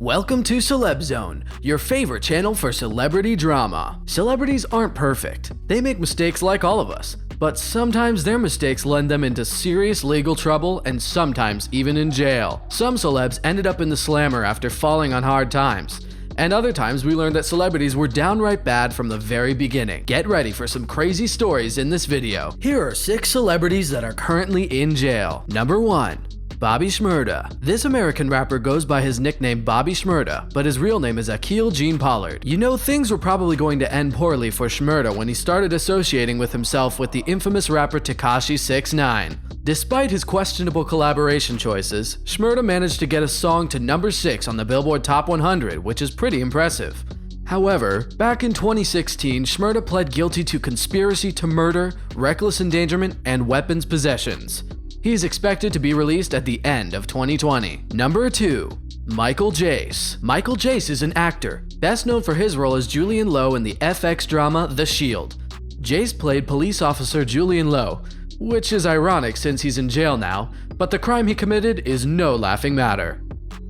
Welcome to Celeb Zone, your favorite channel for celebrity drama. Celebrities aren't perfect. They make mistakes like all of us, but sometimes their mistakes lend them into serious legal trouble and sometimes even in jail. Some celebs ended up in the slammer after falling on hard times, and other times we learned that celebrities were downright bad from the very beginning. Get ready for some crazy stories in this video. Here are 6 celebrities that are currently in jail. Number 1. Bobby Shmurda. This American rapper goes by his nickname Bobby Shmurda, but his real name is Akil Gene Pollard. You know, things were probably going to end poorly for Shmurda when he started associating with himself with the infamous rapper Tekashi 6ix9ine. Despite his questionable collaboration choices, Shmurda managed to get a song to number 6 on the Billboard Top 100, which is pretty impressive. However, back in 2016, Shmurda pled guilty to conspiracy to murder, reckless endangerment, and weapons possessions. He is expected to be released at the end of 2020. Number 2. Michael Jace. Michael Jace is an actor, best known for his role as Julian Lowe in the FX drama The Shield. Jace played police officer Julian Lowe, which is ironic since he's in jail now, but the crime he committed is no laughing matter.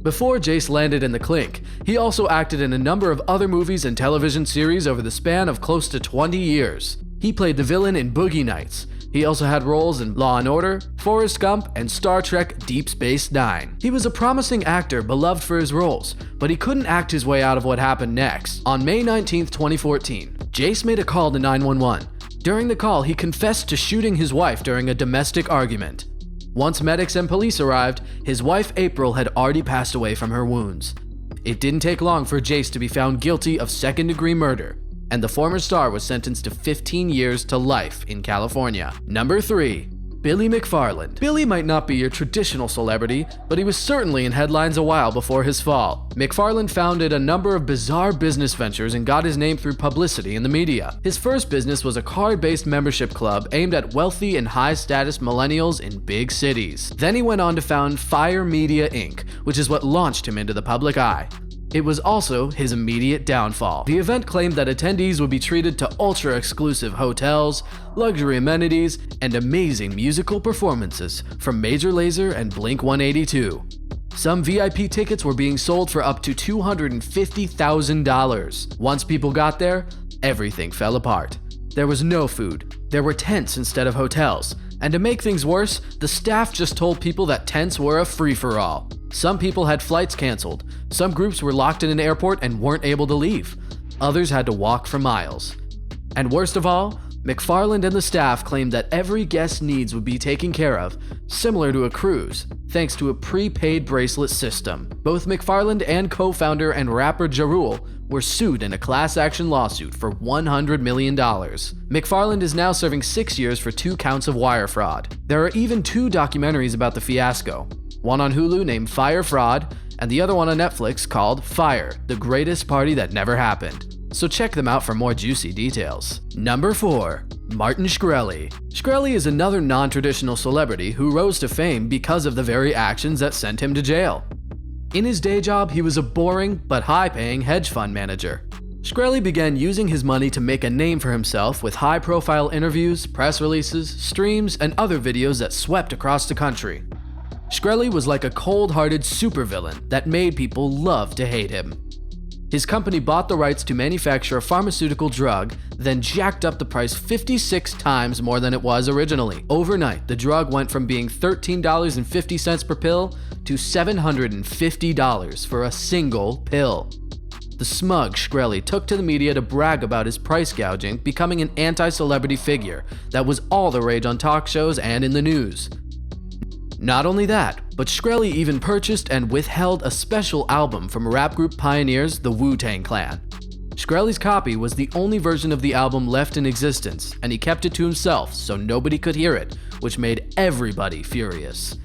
Before Jace landed in the clink, he also acted in a number of other movies and television series over the span of close to 20 years. He played the villain in Boogie Nights. He also had roles in Law & Order, Forrest Gump, and Star Trek Deep Space Nine. He was a promising actor beloved for his roles, but he couldn't act his way out of what happened next. On May 19, 2014, Jace made a call to 911. During the call, he confessed to shooting his wife during a domestic argument. Once medics and police arrived, his wife April had already passed away from her wounds. It didn't take long for Jace to be found guilty of second-degree murder, and the former star was sentenced to 15 years to life in California. Number 3. Billy McFarland. Billy might not be your traditional celebrity, but he was certainly in headlines a while before his fall. McFarland founded a number of bizarre business ventures and got his name through publicity in the media. His first business was a card-based membership club aimed at wealthy and high-status millennials in big cities. Then he went on to found Fire Media Inc., which is what launched him into the public eye. It was also his immediate downfall. The event claimed that attendees would be treated to ultra-exclusive hotels, luxury amenities, and amazing musical performances from Major Lazer and Blink-182. Some VIP tickets were being sold for up to $250,000. Once people got there, everything fell apart. There was no food. There were tents instead of hotels. And to make things worse, the staff just told people that tents were a free-for-all. Some people had flights canceled. Some groups were locked in an airport and weren't able to leave. Others had to walk for miles. And worst of all, McFarland and the staff claimed that every guest's needs would be taken care of, similar to a cruise, thanks to a prepaid bracelet system. Both McFarland and co-founder and rapper Ja Rule were sued in a class action lawsuit for $100 million. McFarland is now serving 6 years for 2 counts of wire fraud. There are even 2 documentaries about the fiasco. One on Hulu named Fire Fraud, and the other one on Netflix called Fire, the Greatest Party That Never Happened. So check them out for more juicy details. Number 4. Martin Shkreli. Shkreli is another non-traditional celebrity who rose to fame because of the very actions that sent him to jail. In his day job, he was a boring but high-paying hedge fund manager. Shkreli began using his money to make a name for himself with high-profile interviews, press releases, streams, and other videos that swept across the country. Shkreli was like a cold-hearted supervillain that made people love to hate him. His company bought the rights to manufacture a pharmaceutical drug, then jacked up the price 56 times more than it was originally. Overnight, the drug went from being $13.50 per pill to $750 for a single pill. The smug Shkreli took to the media to brag about his price gouging, becoming an anti-celebrity figure that was all the rage on talk shows and in the news. Not only that, but Shkreli even purchased and withheld a special album from rap group pioneers the Wu-Tang Clan. Shkreli's copy was the only version of the album left in existence, and he kept it to himself so nobody could hear it, which made everybody furious.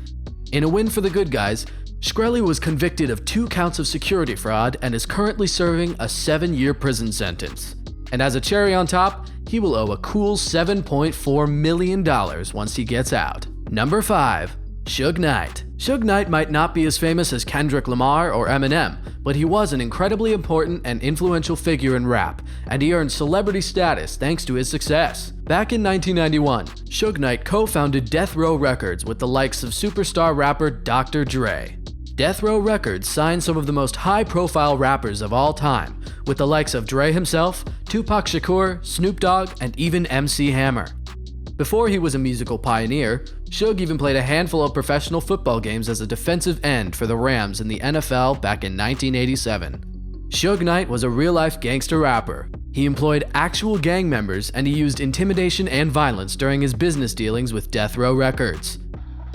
In a win for the good guys, Shkreli was convicted of 2 counts of security fraud and is currently serving a 7-year prison sentence. And as a cherry on top, he will owe a cool $7.4 million once he gets out. Number 5. Suge Knight. Suge Knight might not be as famous as Kendrick Lamar or Eminem, but he was an incredibly important and influential figure in rap, and he earned celebrity status thanks to his success. Back in 1991, Suge Knight co-founded Death Row Records with the likes of superstar rapper Dr. Dre. Death Row Records signed some of the most high-profile rappers of all time, with the likes of Dre himself, Tupac Shakur, Snoop Dogg, and even MC Hammer. Before he was a musical pioneer, Suge even played a handful of professional football games as a defensive end for the Rams in the NFL back in 1987. Suge Knight was a real-life gangster rapper. He employed actual gang members and he used intimidation and violence during his business dealings with Death Row Records.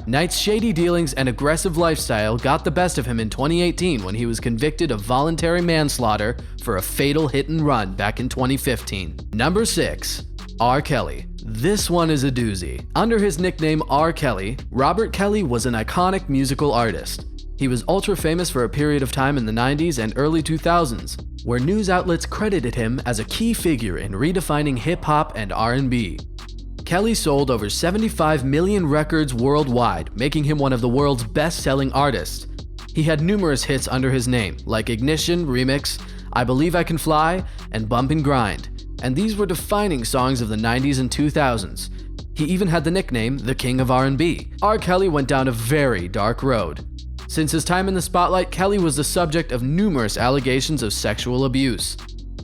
Knight's shady dealings and aggressive lifestyle got the best of him in 2018 when he was convicted of voluntary manslaughter for a fatal hit and run back in 2015. Number 6. R. Kelly. This one is a doozy. Under his nickname R. Kelly, Robert Kelly was an iconic musical artist. He was ultra famous for a period of time in the 90s and early 2000s, where news outlets credited him as a key figure in redefining hip-hop and R&B. Kelly sold over 75 million records worldwide, making him one of the world's best-selling artists. He had numerous hits under his name, like Ignition, Remix, I Believe I Can Fly, and Bump and Grind, and these were defining songs of the 90s and 2000s. He even had the nickname the King of R&B. R. Kelly went down a very dark road. Since his time in the spotlight, Kelly was the subject of numerous allegations of sexual abuse.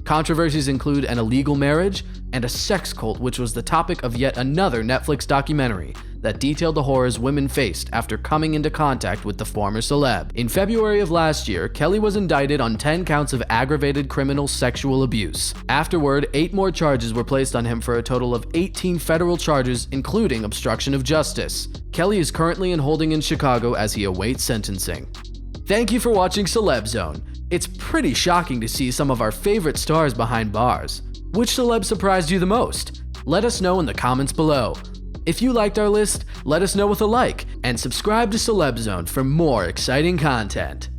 Controversies include an illegal marriage and a sex cult, which was the topic of yet another Netflix documentary that detailed the horrors women faced after coming into contact with the former celeb. In February of last year, Kelly was indicted on 10 counts of aggravated criminal sexual abuse. Afterward, 8 more charges were placed on him for a total of 18 federal charges, including obstruction of justice. Kelly is currently in holding in Chicago as he awaits sentencing. Thank you for watching Celeb Zone. It's pretty shocking to see some of our favorite stars behind bars. Which celeb surprised you the most? Let us know in the comments below. If you liked our list, let us know with a like, and subscribe to Celeb Zone for more exciting content.